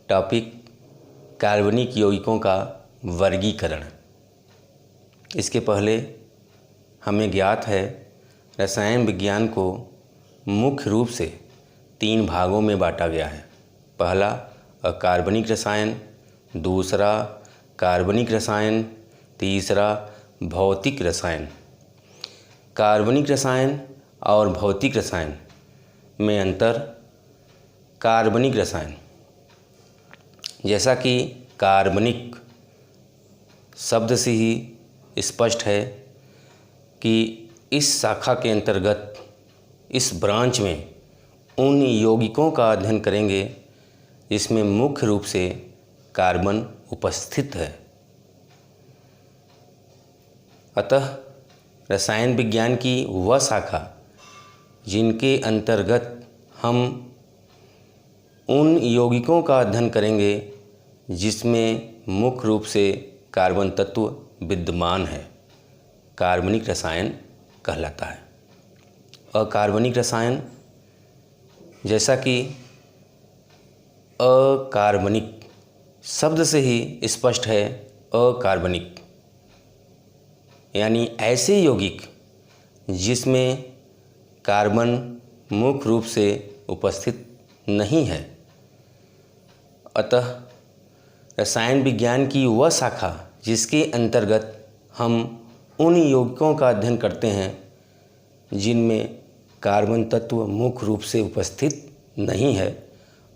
Topic कार्बनिक यौगिकों का वर्गीकरण। इसके पहले हमें ज्ञात है रसायन विज्ञान को मुख्य रूप से 3 भागों में बांटा गया है। पहला अकार्बनिक रसायन, दूसरा कार्बनिक रसायन, तीसरा भौतिक रसायन। कार्बनिक रसायन और भौतिक रसायन में अंतर। कार्बनिक रसायन, जैसा कि कार्बनिक शब्द से ही स्पष्ट है कि इस शाखा के अंतर्गत, इस ब्रांच में उन यौगिकों का अध्ययन करेंगे जिसमें मुख्य रूप से कार्बन उपस्थित है। अतः रसायन विज्ञान की वह शाखा जिनके अंतर्गत हम उन यौगिकों का अध्ययन करेंगे जिसमें मुख्य रूप से कार्बन तत्व विद्यमान है, कार्बनिक रसायन कहलाता है। अकार्बनिक रसायन, जैसा कि अकार्बनिक शब्द से ही स्पष्ट है, अकार्बनिक यानी ऐसे यौगिक जिसमें कार्बन मुख्य रूप से उपस्थित नहीं है। अतः रसायन विज्ञान की वह शाखा जिसके अंतर्गत हम उन यौगिकों का अध्ययन करते हैं जिनमें कार्बन तत्व मुख्य रूप से उपस्थित नहीं है,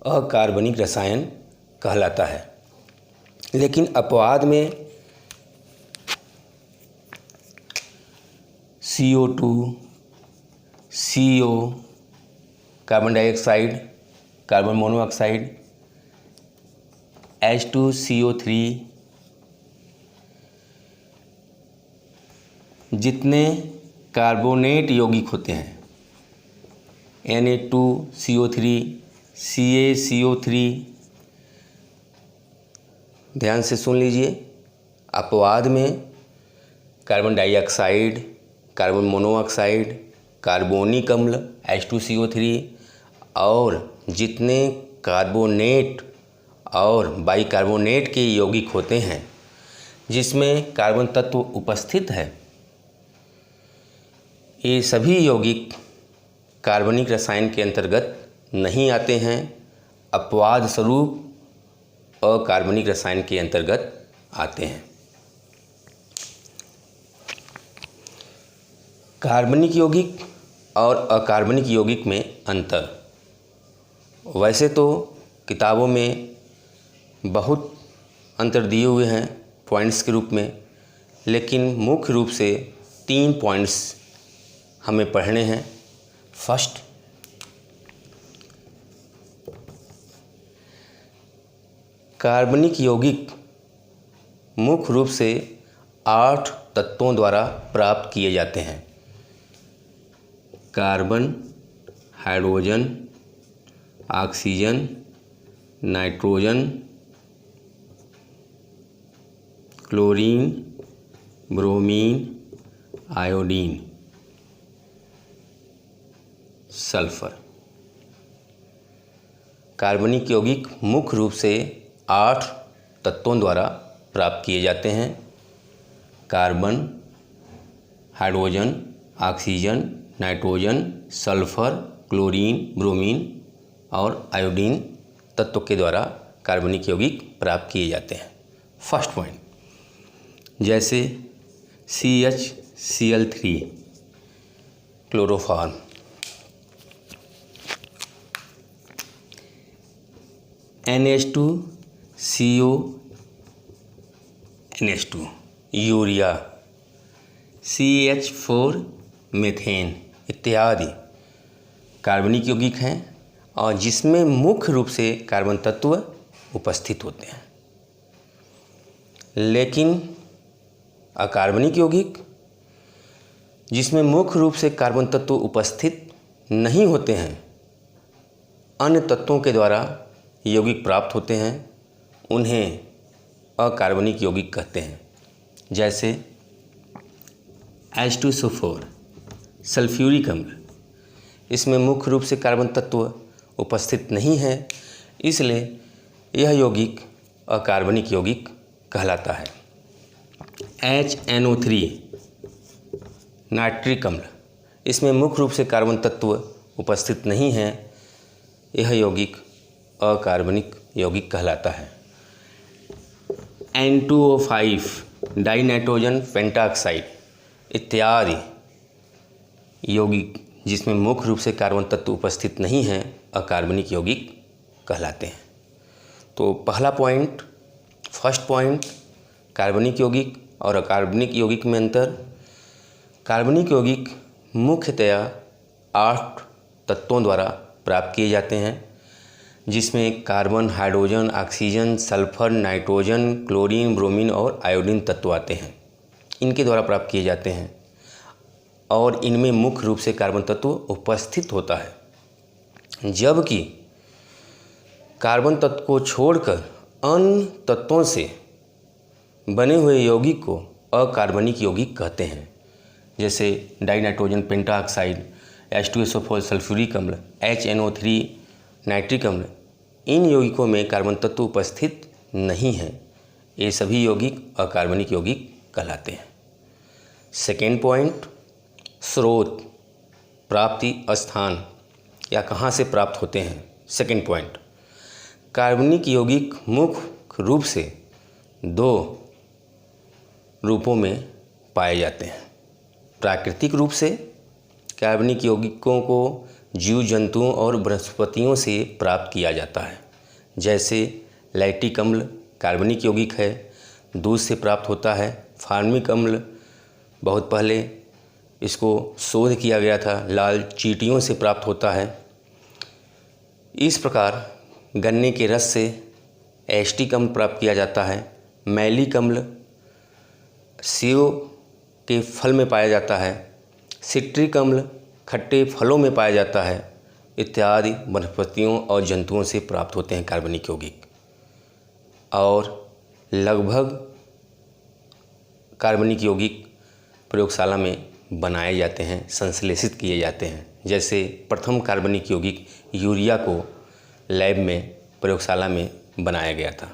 अकार्बनिक रसायन कहलाता है। लेकिन अपवाद में CO2, CO, carbon dioxide, carbon monoxide, H2CO3, जितने कार्बोनेट यौगिक होते हैं, Na2CO3, CaCO3, ध्यान से सुन लीजिए। अपवाद में carbon dioxide, carbon monoxide, carbonic अम्ल H2CO3 और जितने कार्बोनेट और बाइकार्बोनेट के यौगिक होते हैं जिसमें कार्बन तत्व उपस्थित है, ये सभी यौगिक कार्बनिक रसायन के अंतर्गत नहीं आते हैं, अपवाद स्वरूप अकार्बनिक रसायन के अंतर्गत आते हैं। कार्बनिक यौगिक और अकार्बनिक यौगिक में अंतर। वैसे तो किताबों में बहुत अंतर दिए हुए हैं पॉइंट्स के रूप में, लेकिन मुख्य रूप से 3 पॉइंट्स हमें पढ़ने हैं। फर्स्ट, कार्बनिक यौगिक मुख्य रूप से 8 तत्वों द्वारा प्राप्त किए जाते हैं। Carbon, hydrogen, oxygen, nitrogen, chlorine, bromine, iodine, sulphur. कार्बनिक यौगिक मुख्य रूप से 8 तत्वों द्वारा प्राप्त किए जाते हैं। Carbon, hydrogen, oxygen, nitrogen, sulphur, chlorine, bromine और आयोडीन तत्व के द्वारा कार्बनिक यौगिक प्राप्त किए जाते हैं। फर्स्ट पॉइंट, जैसे CHCl3 chloroform, NH2CO NH2 urea, CH4 methane इत्यादि कार्बनिक यौगिक हैं और जिसमें मुख्य रूप से कार्बन तत्व उपस्थित होते हैं। लेकिन अकार्बनिक यौगिक जिसमें मुख्य रूप से कार्बन तत्व उपस्थित नहीं होते हैं, अन्य तत्वों के द्वारा यौगिक प्राप्त होते हैं, उन्हें अकार्बनिक यौगिक कहते हैं। जैसे H2SO4 सल्फ्यूरिक अम्ल, इसमें मुख्य रूप से कार्बन तत्व उपस्थित नहीं है, इसलिए यह यौगिक अकार्बनिक यौगिक कहलाता है। HNO3 नाइट्रिक अम्ल, इसमें मुख्य रूप से कार्बन तत्व उपस्थित नहीं है। यह यौगिक अकार्बनिक यौगिक कहलाता है। N2O5 डाइनाइट्रोजन पेंटाऑक्साइड इत्यादि यौगिक जिसमें मुख्य रूप से कार्बन तत्व उपस्थित नहीं है अकार्बनिक यौगिक कहलाते हैं। तो पहला पॉइंट, फर्स्ट पॉइंट, कार्बनिक यौगिक और अकार्बनिक यौगिक में अंतर। कार्बनिक यौगिक मुख्यतया 8 तत्वों द्वारा प्राप्त किए जाते हैं, जिसमें carbon, hydrogen, oxygen, sulphur, nitrogen, chlorine, bromine और आयोडीन तत्व आते हैं। इनके द्वारा प्राप्त किए जाते हैं और इनमें मुख्य रूप से कार्बन तत्व उपस्थित होता है। जबकि कार्बन तत्व को छोड़कर अन्य तत्वों से बने हुए यौगिक को अकार्बनिक यौगिक कहते हैं, जैसे डाइनाइट्रोजन पेंटाऑक्साइड, H2SO4 सल्फ्यूरिक अम्ल, HNO3 नाइट्रिक अम्ल। इन यौगिकों में कार्बन तत्व उपस्थित नहीं है। ये सभी यौगिक अकार्बनिक यौगिक कहलाते हैं। सेकेंड पॉइंट, स्रोत, प्राप्ति स्थान या कहाँ से प्राप्त होते हैं। सेकेंड पॉइंट, कार्बनिक यौगिक मुख्य रूप से 2 रूपों में पाए जाते हैं। प्राकृतिक रूप से कार्बनिक यौगिकों को जीव जंतुओं और वनस्पतियों से प्राप्त किया जाता है, जैसे लैक्टिक अम्ल कार्बनिक यौगिक है, दूध से प्राप्त होता है। फार्मिक अम्ल बहुत पहले इसको शोध किया गया था, लाल चींटियों से प्राप्त होता है। इस प्रकार गन्ने के रस से एस्टिक अम्ल प्राप्त किया जाता है। मैलिक अम्ल सेब के फल में पाया जाता है। सिट्रिक अम्ल खट्टे फलों में पाया जाता है। इत्यादि वनस्पतियों और जंतुओं से प्राप्त होते हैं कार्बनिक यौगिक। और लगभग कार्बनिक यौगिक प्रयोगशाला में बनाए जाते हैं, संश्लेषित किए जाते हैं। जैसे प्रथम कार्बनिक यौगिक यूरिया को लैब में, प्रयोगशाला में बनाया गया था।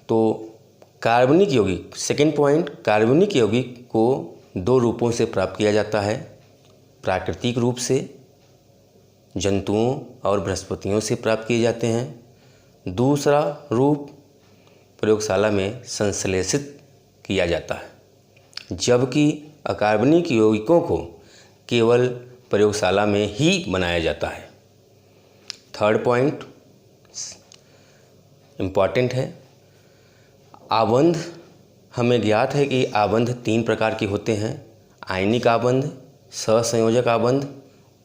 तो कार्बनिक यौगिक, सेकेंड पॉइंट, कार्बनिक यौगिक को 2 रूपों से प्राप्त किया जाता है। प्राकृतिक रूप से जंतुओं और वनस्पतियों से प्राप्त किए जाते हैं। दूसरा रूप प्रयोगशाला में संश्लेषित किया जाता है। जबकि अकार्बनिक यौगिकों को केवल प्रयोगशाला में ही बनाया जाता है। थर्ड पॉइंट इम्पॉर्टेंट है, आबंध। हमें ज्ञात है कि आबंध 3 प्रकार के होते हैं: आयनिक आबंध, सहसंयोजक आबंध,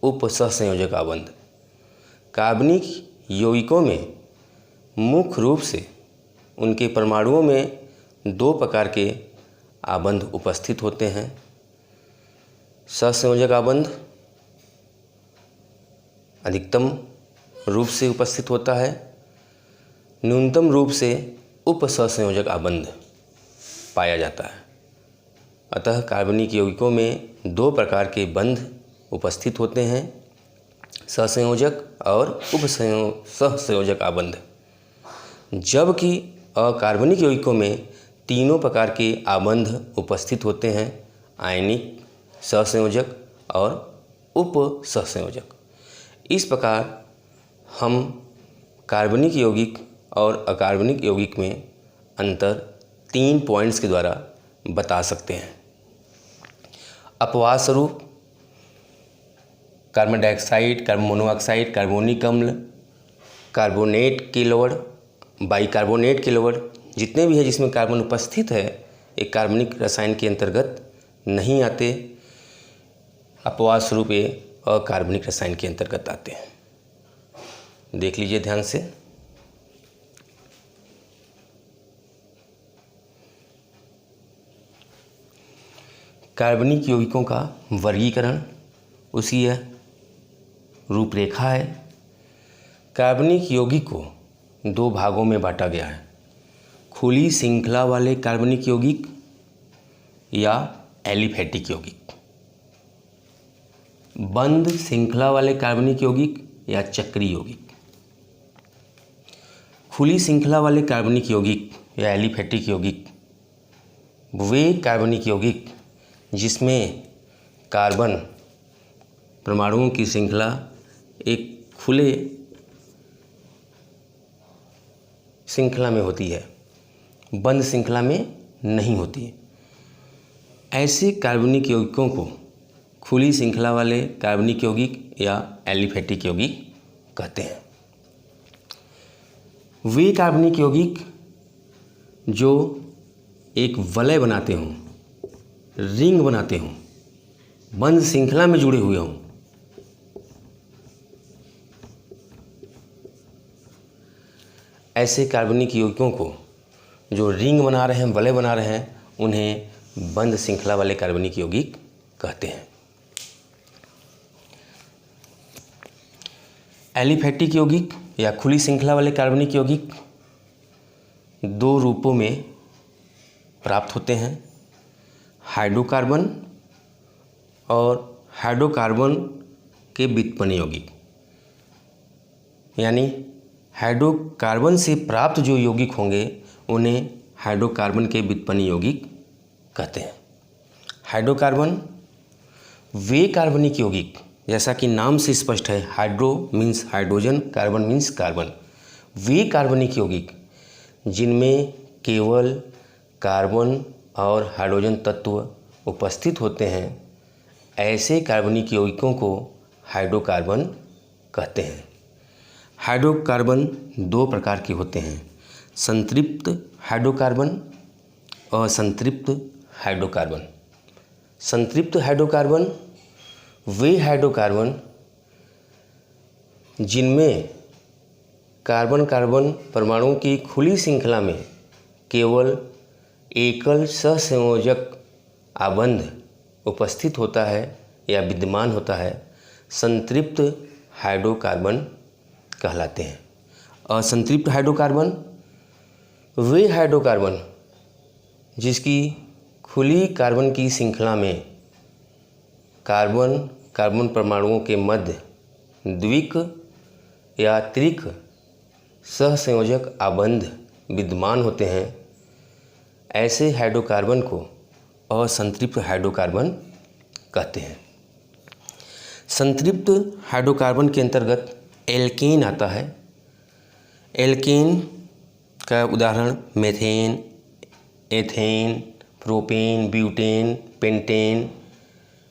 उपसहसंयोजक आबंध। कार्बनिक यौगिकों में मुख्य रूप से उनके परमाणुओं में 2 प्रकार के आबंध उपस्थित होते हैं। सहसंयोजक आबंध अधिकतम रूप से उपस्थित होता है, न्यूनतम रूप से उपसहसंयोजक आबंध पाया जाता है। अतः कार्बनिक यौगिकों में 2 प्रकार के बंध उपस्थित होते हैं, सहसंयोजक और सहसंयोजक आबंध। जबकि अकार्बनिक यौगिकों में 3 प्रकार के आबंध उपस्थित होते हैं: आयनिक, सहसंयोजक और उपसहसंयोजक। इस प्रकार हम कार्बनिक यौगिक और अकार्बनिक यौगिक में अंतर 3 पॉइंट्स के द्वारा बता सकते हैं। अपवाद स्वरूप carbon dioxide, carbon monoxide, carbonic अम्ल, कार्बोनेट के लवण, बाइकार्बोनेट के लवण, जितने भी हैं जिसमें कार्बन उपस्थित है, एक कार्बनिक रसायन के अंतर्गत नहीं आते। अपवाद स्वरूप ये अकार्बनिक रसायन के अंतर्गत आते हैं। देख लीजिए ध्यान से। कार्बनिक यौगिकों का वर्गीकरण, उसकी यह रूपरेखा है। कार्बनिक यौगिक को 2 भागों में बांटा गया है: खुली श्रृंखला वाले कार्बनिक यौगिक या एलिफैटिक यौगिक, बंद श्रृंखला वाले कार्बनिक यौगिक या चक्रीय यौगिक। खुली श्रृंखला वाले कार्बनिक यौगिक या एलिफेटिक यौगिक वे कार्बनिक यौगिक जिसमें कार्बन परमाणुओं की श्रृंखला एक खुले श्रृंखला में होती है, बंद श्रृंखला में नहीं होती है। ऐसे कार्बनिक यौगिकों को खुली श्रृंखला वाले कार्बनिक यौगिक या एलिफेटिक यौगिक कहते हैं। वे कार्बनिक यौगिक जो एक वलय बनाते हों, रिंग बनाते हों, बंद श्रृंखला में जुड़े हुए हों, ऐसे कार्बनिक यौगिकों को जो रिंग बना रहे हैं, वलय बना रहे हैं, उन्हें बंद श्रृंखला वाले कार्बनिक यौगिक कहते हैं। एलिफेटिक यौगिक या खुली श्रृंखला वाले कार्बनिक यौगिक दो रूपों में प्राप्त होते हैं, हाइड्रोकार्बन और हाइड्रोकार्बन के व्युत्पन्न यौगिक। यानी हाइड्रोकार्बन से प्राप्त जो यौगिक होंगे उन्हें हाइड्रोकार्बन के व्युत्पन्न यौगिक कहते हैं। हाइड्रोकार्बन वे कार्बनिक यौगिक, जैसा कि नाम से स्पष्ट है, hydro means hydrogen, carbon means carbon, वे कार्बनिक यौगिक जिनमें केवल कार्बन और हाइड्रोजन तत्व उपस्थित होते हैं, ऐसे कार्बनिक यौगिकों को हाइड्रोकार्बन कहते हैं। हाइड्रोकार्बन दो प्रकार के होते हैं, संतृप्त हाइड्रोकार्बन और असंतृप्त हाइड्रोकार्बन। संतृप्त हाइड्रोकार्बन वे हाइड्रोकार्बन जिनमें कार्बन कार्बन परमाणुओं की खुली श्रृंखला में केवल एकल सहसंयोजक आबंध उपस्थित होता है या विद्यमान होता है, संतृप्त हाइड्रोकार्बन कहलाते हैं। असंतृप्त हाइड्रोकार्बन वे हाइड्रोकार्बन जिसकी खुली कार्बन की श्रृंखला में कार्बन कार्बन परमाणुओं के मध्य द्विक या त्रिक सहसंयोजक आबंध विद्यमान होते हैं, ऐसे हाइड्रोकार्बन को असंतृप्त हाइड्रोकार्बन कहते हैं। संतृप्त हाइड्रोकार्बन के अंतर्गत एल्केन आता है। एल्केन का उदाहरण methane, ethane, propane, butane, pentane,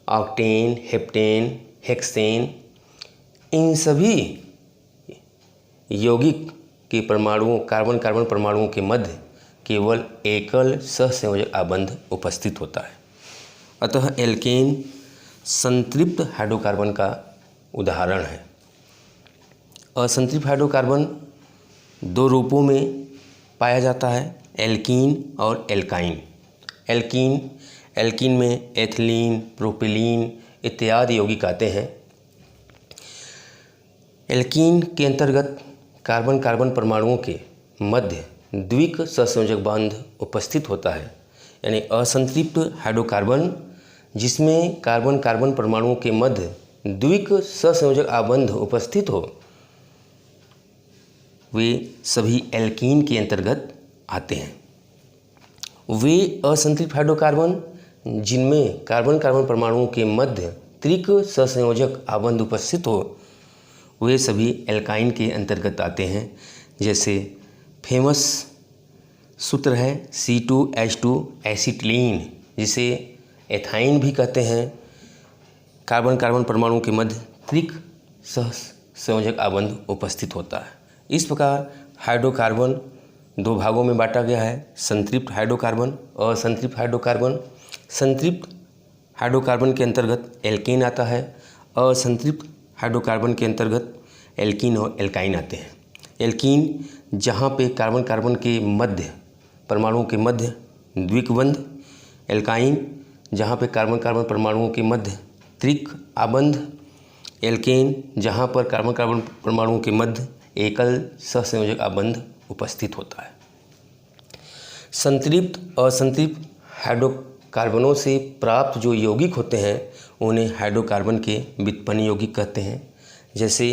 octane, heptane, hexane, इन सभी यौगिक के परमाणुओं कार्बन कार्बन परमाणुओं के मध्य केवल एकल सहसंयोजक आबंध उपस्थित होता है। अतः एल्केन संतृप्त हाइड्रोकार्बन का उदाहरण है। असंतृप्त हाइड्रोकार्बन दो रूपों में पाया जाता है, एल्कीन और एल्काइन। एल्कीन में एथिलीन, प्रोपिलीन इत्यादि यौगिक आते हैं। एल्कीन के अंतर्गत कार्बन कार्बन परमाणुओं के मध्य द्विक सहसंयोजक बांध उपस्थित होता है। यानी असंतृप्त हाइड्रोकार्बन जिसमें कार्बन कार्बन परमाणुओं के मध्य द्विक सहसंयोजक आबंध उपस्थित हो, वे सभी एल्कीन के अंतर्गत आते हैं। वे असंतृप्त हाइड्रोकार्बन जिनमें कार्बन कार्बन परमाणुओं के मध्य त्रिक सहसंयोजक आबंध उपस्थित हो, वे सभी एल्काइन के अंतर्गत आते हैं। जैसे फेमस सूत्र है C2H2 एसिटिलीन, जिसे एथाइन भी कहते हैं। कार्बन कार्बन परमाणुओं के मध्य त्रिक सहसंयोजक आबंध उपस्थित होता है। इस प्रकार हाइड्रोकार्बन दो भागों में बांटा गया है, संतृप्त हाइड्रोकार्बन और असंतृप्त हाइड्रोकार्बन। संतृप्त हाइड्रोकार्बन के अंतर्गत एल्केन आता है और असंतृप्त हाइड्रोकार्बन के अंतर्गत एल्कीन और एल्काइन आते हैं। एल्कीन जहाँ पे कार्बन कार्बन के मध्य परमाणुओं के मध्य द्विकबंध, एल्काइन जहाँ पे कार्बन कार्बन परमाणुओं के मध्य त्रिक आबंध, एल्केन जहाँ पर कार्बन कार्बन परमाणुओं के मध्य एकल सहसंयोजक आबंध उपस्थित होता है। संतृप्त और असंतृप्त हाइड्रोकार्बनों से प्राप्त जो यौगिक होते हैं उन्हें हाइड्रोकार्बन के व्युत्पन्न यौगिक कहते हैं। जैसे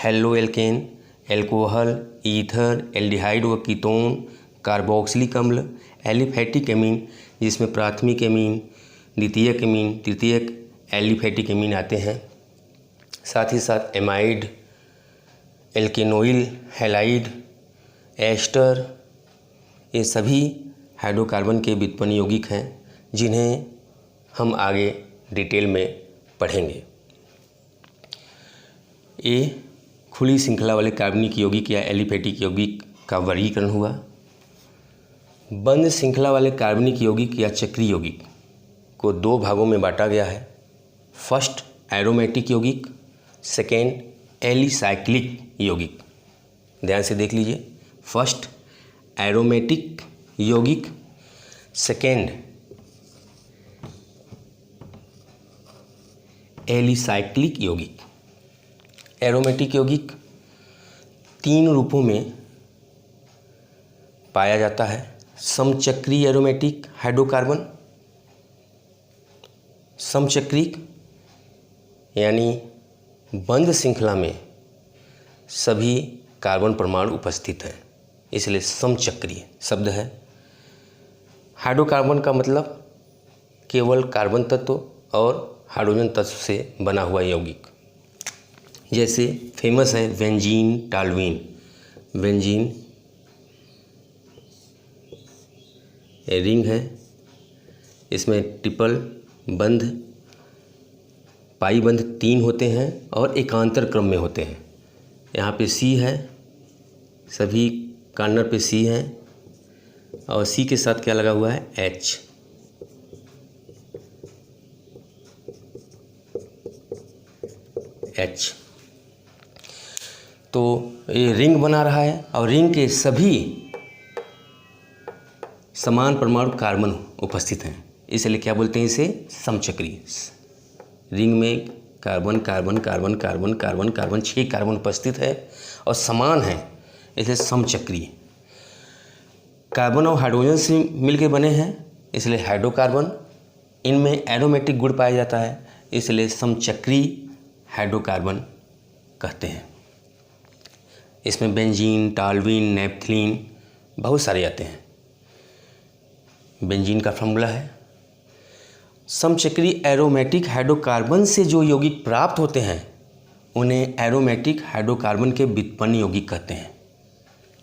halo alkane, alcohol, ether, aldehyde व कीटोन, कार्बोक्सिलिक अम्ल, एलिफैटिक एमीन जिसमें प्राथमिक एमीन, द्वितीयक एमीन, तृतीयक एलिफैटिक एमीन आते हैं। साथ ही साथ एमाइड, एल्केनोइल, हैलाइड, एस्टर, ये सभी हाइड्रोकार्बन के व्युत्पन्न यौगिक हैं जिन्हें हम आगे डिटेल में पढ़ेंगे। ये खुली श्रृंखला वाले कार्बनिक यौगिक या एलिफैटिक यौगिक का वर्गीकरण हुआ। बंद श्रृंखला वाले कार्बनिक यौगिक या चक्रीय यौगिक को दो भागों में बांटा गया है। फर्स्ट एरोमेटिक यौगिक, सेकेंड एलिसाइक्लिक यौगिक। ध्यान से देख लीजिए, फर्स्ट एरोमेटिक यौगिक, सेकेंड एलिसाइक्लिक यौगिक। एरोमेटिक यौगिक तीन रूपों में पाया जाता है। समचक्रीय एरोमेटिक हाइड्रोकार्बन, समचक्रिक यानी बंद श्रृंखला में सभी कार्बन परमाणु उपस्थित हैं, इसलिए समचक्रीय शब्द है। हाइड्रोकार्बन का मतलब केवल कार्बन तत्व और हाइड्रोजन तत्व से बना हुआ यौगिक। जैसे फेमस है बेंजीन, टॉल्यूइन। बेंजीन रिंग है, इसमें ट्रिपल बंध, पाई बंध 3 होते हैं और एकांतर क्रम में होते हैं। यहाँ पे C है, सभी कॉर्नर पे C है और C के साथ क्या लगा हुआ है, H। तो ये रिंग बना रहा है और रिंग के सभी समान परमाणु कार्बन उपस्थित हैं, इसलिए क्या बोलते हैं इसे, समचक्रीय। रिंग में carbon carbon carbon carbon carbon carbon 6 carbon उपस्थित है और समान है, इसलिए समचक्रीय। कार्बन और हाइड्रोजन से मिलकर बने हैं, इसलिए हाइड्रोकार्बन। इनमें एरोमेटिक गुण पाया जाता है, इसलिए समचक्रीय हाइड्रोकार्बन कहते हैं। इसमें बेंजीन, टॉल्यूइन, नेपथलीन बहुत सारे आते हैं। बेंजीन का फॉर्मूला है, समचक्रीय एरोमेटिक हाइड्रोकार्बन से जो यौगिक प्राप्त होते हैं उन्हें एरोमेटिक हाइड्रोकार्बन के व्युत्पन्न यौगिक कहते हैं।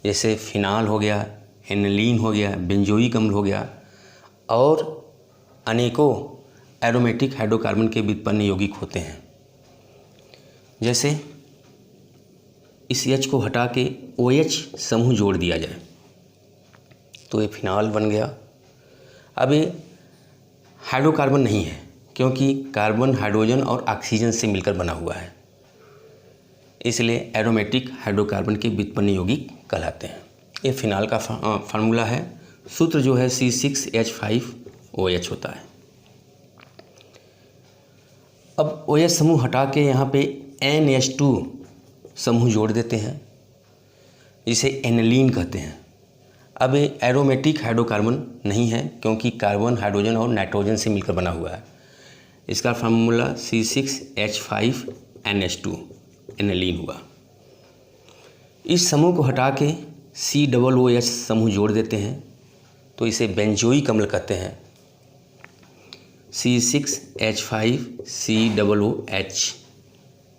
जैसे फिनाल हो गया, एनिलीन हो गया, बेंजोइक अम्ल हो गया और अनेकों एरोमेटिक हाइड्रोकार्बन के व्युत्पन्न यौगिक होते हैं। जैसे इस H को हटा के OH समूह जोड़ दिया जाए तो ये फिनाल बन गया। अब ये हाइड्रोकार्बन नहीं है क्योंकि कार्बन, हाइड्रोजन और ऑक्सीजन से मिलकर बना हुआ है, इसलिए एरोमेटिक हाइड्रोकार्बन के व्युत्पन्न यौगिक कहलाते हैं। ये फिनाल का फार्मूला है, सूत्र जो है C6H5OH होता है। अब OH समूह हटा के यहाँ पे NH2 समूह जोड़ देते हैं, जिसे एनिलीन कहते हैं। अब ये एरोमेटिक हाइड्रोकार्बन नहीं है क्योंकि कार्बन, हाइड्रोजन और नाइट्रोजन से मिलकर बना हुआ है। इसका फार्मूला C6H5NH2 एनिलीन हुआ। इस समूह को हटा के COOH समूह जोड़ देते हैं तो इसे बेंजोइक अम्ल कहते हैं, C6H5COOH।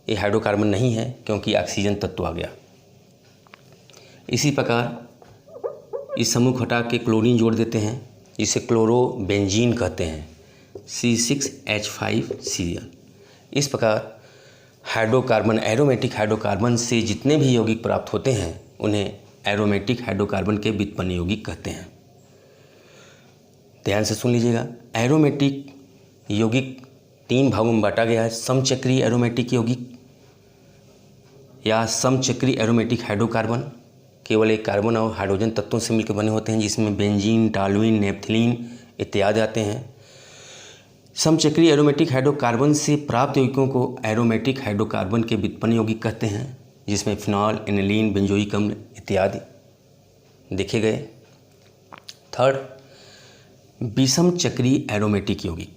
ये हाइड्रोकार्बन नहीं है क्योंकि ऑक्सीजन तत्व आ गया। इसी प्रकार इस समूह को हटा के क्लोरीन जोड़ देते हैं, जिसे क्लोरोबेंजीन कहते हैं, C6H5Cl। इस प्रकार हाइड्रोकार्बन, एरोमेटिक हाइड्रोकार्बन से जितने भी यौगिक प्राप्त होते हैं उन्हें एरोमेटिक हाइड्रोकार्बन के व्युत्पन्न यौगिक कहते हैं। ध्यान से सुन लीजिएगा, एरोमेटिक यौगिक 3 भागों में बांटा गया है। समचक्रीय एरोमेटिक यौगिक या समचक्रीय एरोमेटिक हाइड्रोकार्बन केवल एक कार्बन और हाइड्रोजन तत्वों से मिलकर बने होते हैं, जिसमें बेंजीन, टॉल्यूइन, नेपथलीन इत्यादि आते हैं। समचक्रीय एरोमेटिक हाइड्रोकार्बन से प्राप्त यौगिकों को एरोमेटिक हाइड्रोकार्बन के व्युत्पन्न यौगिक कहते हैं, जिसमें फिनॉल, एनिलीन, बेंजोइक अम्ल इत्यादि देखे गए। थर्ड, विषम चक्रीय एरोमेटिक यौगिक,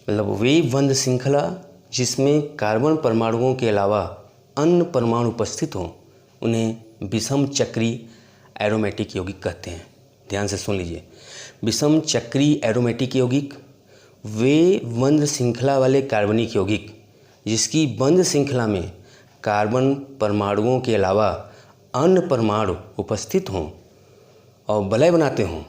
मतलब वे बंध श्रृंखला जिसमें कार्बन परमाणुओं के अलावा अन्य परमाणु उपस्थित हों उन्हें विषम चक्रीय एरोमेटिक यौगिक कहते हैं। ध्यान से सुन लीजिए, विषम चक्रीय एरोमेटिक यौगिक वे बंध श्रृंखला वाले कार्बनिक यौगिक जिसकी बंध श्रृंखला में कार्बन परमाणुओं के अलावा अन्य परमाणु उपस्थित हों और वलय बनाते हों,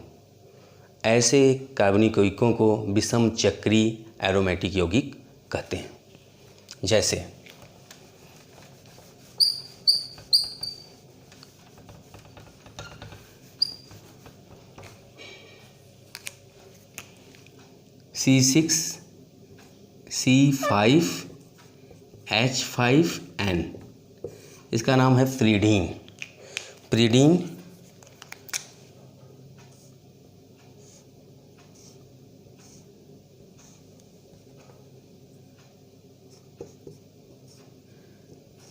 ऐसे कार्बनिक यौगिकों को विषम चक्रीय एरोमेटिक यौगिक कहते हैं। जैसे C6H5N, इसका नाम है प्रीडीन। प्रीडीन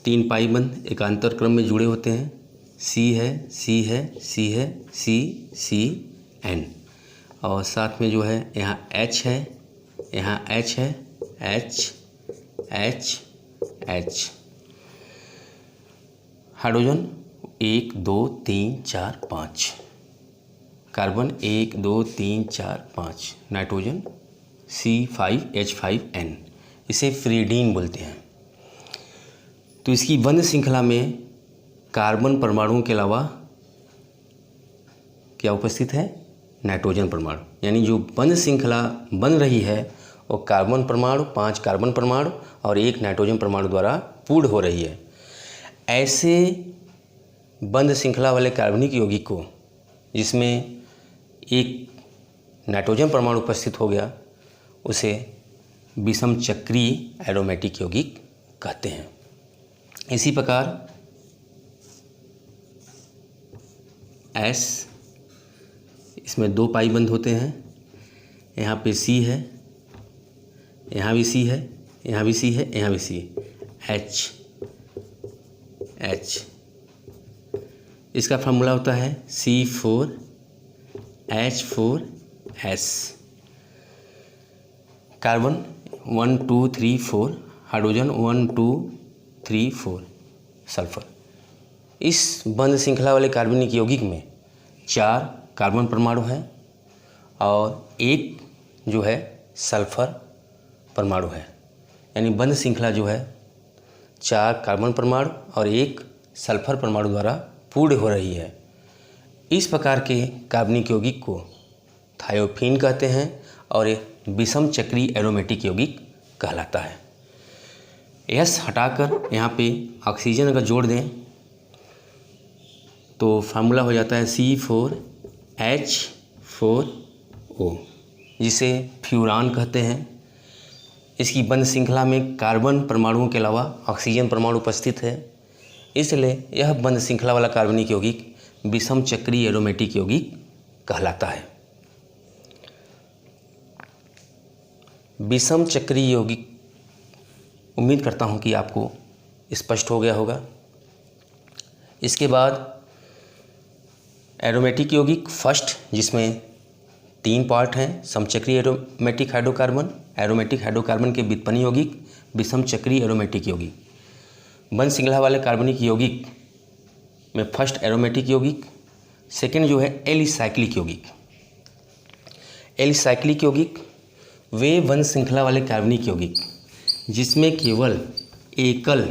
तीन पाई बंध एकांतर क्रम में जुड़े होते हैं। C है C और साथ में जो है यहाँ H है, यहाँ H है, H। Hydrogen 1 2 3 4 5, carbon 1 2 3 4 5, nitrogen C5H5N, इसे प्रीडीन बोलते हैं। तो इसकी बंध श्रृंखला में कार्बन परमाणुओं के अलावा क्या उपस्थित है? नाइट्रोजन परमाणु। यानी जो बंध श्रृंखला बन रही है वो कार्बन परमाणु, 5 कार्बन परमाणु और 1 नाइट्रोजन परमाणु द्वारा पूर्ण हो रही है। ऐसे बंध श्रृंखला वाले कार्बनिक यौगिक को जिसमें एक नाइट्रोजन परमाणु उपस्थित हो गया उसे विषम चक्रीय एरोमेटिक यौगिक कहते हैं। इसी प्रकार S, इसमें 2 पाई बंध होते हैं। यहाँ पे C है, यहाँ भी C है, यहाँ भी C है, यहाँ भी C। H, इसका फार्मूला होता है C4H4S। Carbon 1 2 3 4, hydrogen 1 2 3 4, sulphur. इस बंध श्रृंखला वाले कार्बनिक यौगिक में 4 कार्बन परमाणु हैं और 1 जो है सल्फर परमाणु है। यानी बंध श्रृंखला जो है 4 कार्बन परमाणु और 1 सल्फर परमाणु द्वारा पूर्ण हो रही है। इस प्रकार के कार्बनिक यौगिक को थायोफीन कहते हैं और ये विषम चक्रीय एरोमेटिक यौगिक कहलाता है। S हटाकर यहाँ पे ऑक्सीजन अगर जोड़ दें तो फार्मूला हो जाता है C4H4O, जिसे फ्यूरान कहते हैं। इसकी बंध श्रृंखला में कार्बन परमाणुओं के अलावा ऑक्सीजन परमाणु उपस्थित है, इसलिए यह बंध श्रृंखला वाला कार्बनिक यौगिक विषम चक्रीय एरोमेटिक यौगिक कहलाता है। विषम चक्रीय यौगिक, उम्मीद करता हूँ कि आपको स्पष्ट हो गया होगा। इसके बाद एरोमेटिक यौगिक फर्स्ट, जिसमें 3 पार्ट हैं। समचक्रीय एरोमेटिक हाइड्रोकार्बन, एरोमेटिक हाइड्रोकार्बन के व्युत्पन्न यौगिक, विषम चक्रीय एरोमेटिक यौगिक। बंध श्रृंखला वाले कार्बनिक यौगिक में फर्स्ट एरोमेटिक यौगिक, सेकंड जो है एलिसाइक्लिक यौगिक। एलिसाइक्लिक यौगिक वे बंध श्रृंखला वाले कार्बनिक यौगिक जिसमें केवल एकल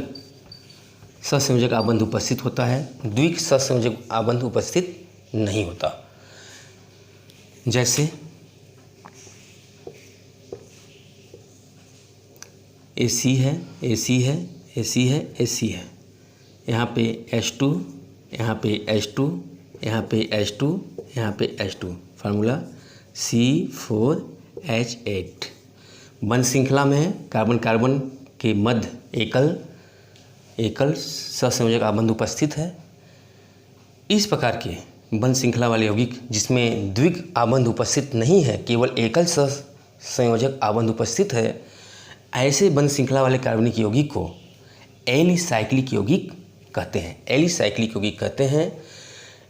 सहसंयोजक आबंध उपस्थित होता है, द्विक सहसंयोजक आबंध उपस्थित नहीं होता। जैसे AC है, AC है, AC है, AC है। यहाँ पे H2, यहाँ पे H2, यहाँ पे H2, यहाँ पे H2। Formula C4H8। बंध श्रृंखला में कार्बन कार्बन के मध्य एकल सहसंयोजक आबंध उपस्थित है। इस प्रकार के बंध श्रृंखला वाले यौगिक जिसमें द्विक आबंध उपस्थित नहीं है, केवल एकल सहसंयोजक आबंध उपस्थित है, ऐसे बंध श्रृंखला वाले कार्बनिक यौगिक को एलिसाइक्लिक यौगिक कहते हैं। एलिसाइक्लिक यौगिक कहते हैं।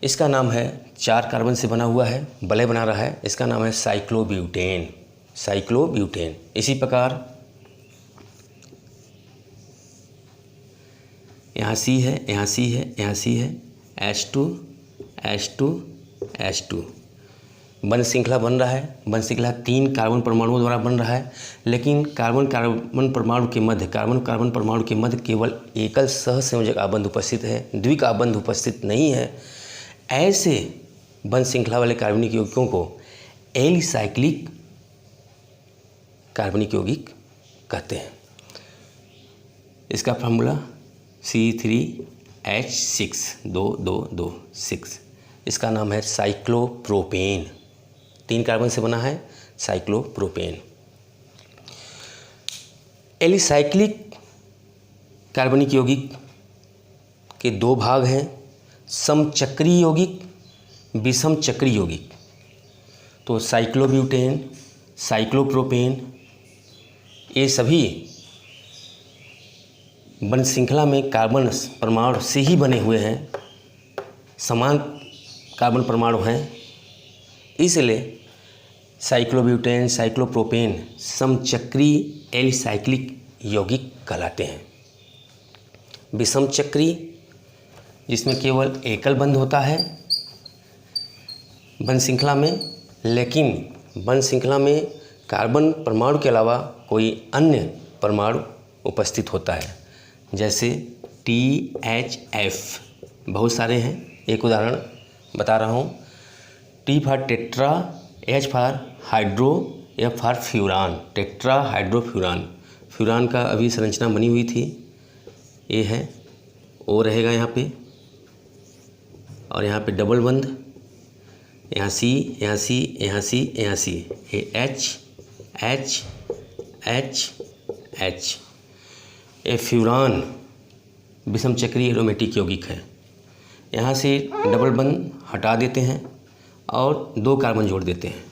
इसका नाम है, 4 कार्बन से बना हुआ है, वलय बना रहा है। इसका नाम है साइक्लोब्यूटेन। इसी प्रकार यहाँ C है, यहाँ C है, यहाँ C है, H2 H2 H2। बंध श्रृंखला बन रहा है। बंध श्रृंखला 3 कार्बन परमाणुओं द्वारा बन रहा है, लेकिन कार्बन कार्बन परमाणु के मध्य केवल एकल सहसंयोजक आबंध उपस्थित है, द्विक आबंध उपस्थित नहीं है। ऐसे बंध श्रृंखला वाले कार्बनिक यौगिकों को एलिसाइक्लिक कार्बनिक यौगिक कहते हैं। इसका फार्मूला C3H6। इसका नाम है साइक्लोप्रोपेन। 3 कार्बन से बना है साइक्लोप्रोपेन। एलिसाइक्लिक कार्बनिक यौगिक के 2 भाग हैं, समचक्री यौगिक, विषम चक्री यौगिक। तो साइक्लोब्यूटेन, साइक्लोप्रोपेन, ये सभी बंध श्रृंखला में कार्बन परमाणु से ही बने हुए हैं, समान कार्बन परमाणु हैं। इसलिए साइक्लोब्यूटेन, साइक्लोप्रोपेन समचक्री एलिसाइक्लिक यौगिक कहलाते हैं। विषम चक्री, जिसमें केवल एकल बंध होता है बंध श्रृंखला में, लेकिन बंध श्रृंखला में कार्बन परमाणु के अलावा कोई अन्य परमाणु उपस्थित होता है, जैसे THF। बहुत सारे हैं, एक उदाहरण बता रहा हूँ। T for tetra, H for hydro, F for furan, tetra hydrofuran. Furan का अभी संरचना बनी हुई थी, ये है, O रहेगा यहाँ पे, और यहाँ पे डबल बंध, यहाँ C, यहाँ C, यहाँ C, यहाँ C, ये H H H H। ये फ्यूरान विषम चक्रीय एरोमेटिक यौगिक है। यहाँ से डबल बंध हटा देते हैं और 2 कार्बन जोड़ देते हैं।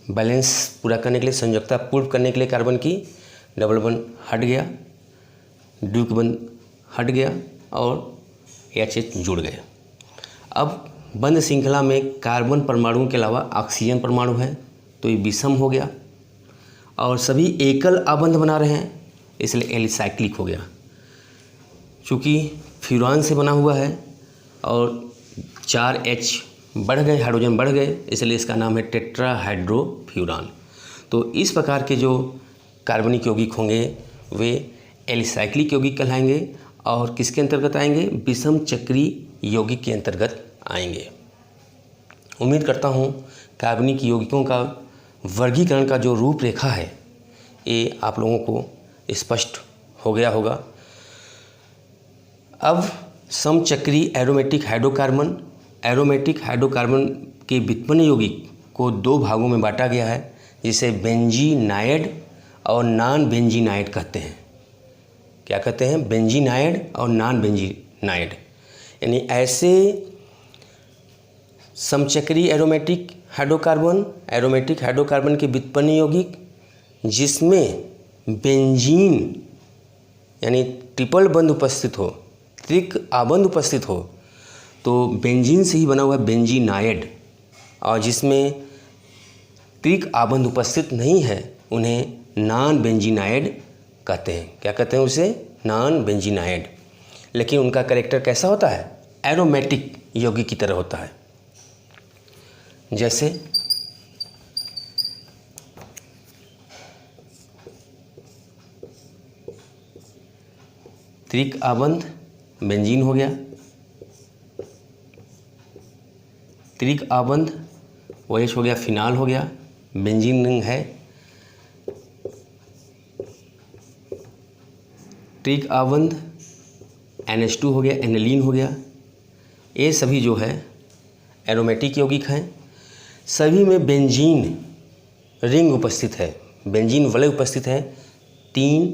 बैलेंस पूरा करने के लिए, संयोजकता पूर्ण करने के लिए कार्बन की डबल बंध हट गया, द्विक बंध हट गया और HH जुड़ गया। अब बंध श्रृंखला में कार्बन परमाणुओं के अलावा ऑक्सीजन परमाणु है, तो ये विषम हो गया और सभी एकल आबंध बना रहे हैं, इसलिए एलिसाइक्लिक हो गया। चूँकि फ्यूरान से बना हुआ है और 4H बढ़ गए, हाइड्रोजन बढ़ गए, इसलिए इसका नाम है टेट्राहाइड्रोफ्यूरान। तो इस प्रकार के जो कार्बनिक यौगिक होंगे वे एलिसाइक्लिक यौगिक कहलाएंगे और किसके अंतर्गत आएंगे? विषम चक्री यौगिक के अंतर्गत आएंगे। उम्मीद करता हूँ कार्बनिक यौगिकों का वर्गीकरण का जो रूपरेखा है ये आप लोगों को स्पष्ट हो गया होगा। अब समचक्री एरोमेटिक हाइड्रोकार्बन के व्युत्पन्न यौगिक को 2 भागों में बांटा गया है, जिसे बेंजीनाइड और नॉन बेंजीनाइड कहते हैं। क्या कहते हैं? बेंजीनाइड और नॉन बेंजीनाइड। यानी ऐसे समचक्री एरोमेटिक हाइड्रोकार्बन के व्युत्पन्न यौगिक जिसमें बेंजीन यानी ट्रिपल बंध उपस्थित हो, त्रिक आबंध उपस्थित हो, तो बेंजीन से ही बना हुआ बेंजीनाइड, और जिसमें त्रिक आबंध उपस्थित नहीं है उन्हें नॉन बेंजीनाइड कहते हैं। क्या कहते हैं उसे? नॉन बेंजीनाइड। लेकिन उनका कैरेक्टर कैसा होता है? एरोमेटिक यौगिक की तरह होता है। जैसे त्रिक आबंध बेंजीन हो गया, त्रिक आबंध OH हो गया, फिनाल हो गया, बेंजीन रिंग है। त्रिक आबंध NH2 हो गया, एनिलीन हो गया। ये सभी जो है एरोमेटिक यौगिक हैं। सभी में बेंजीन रिंग उपस्थित है, बेंजीन वलय उपस्थित है 3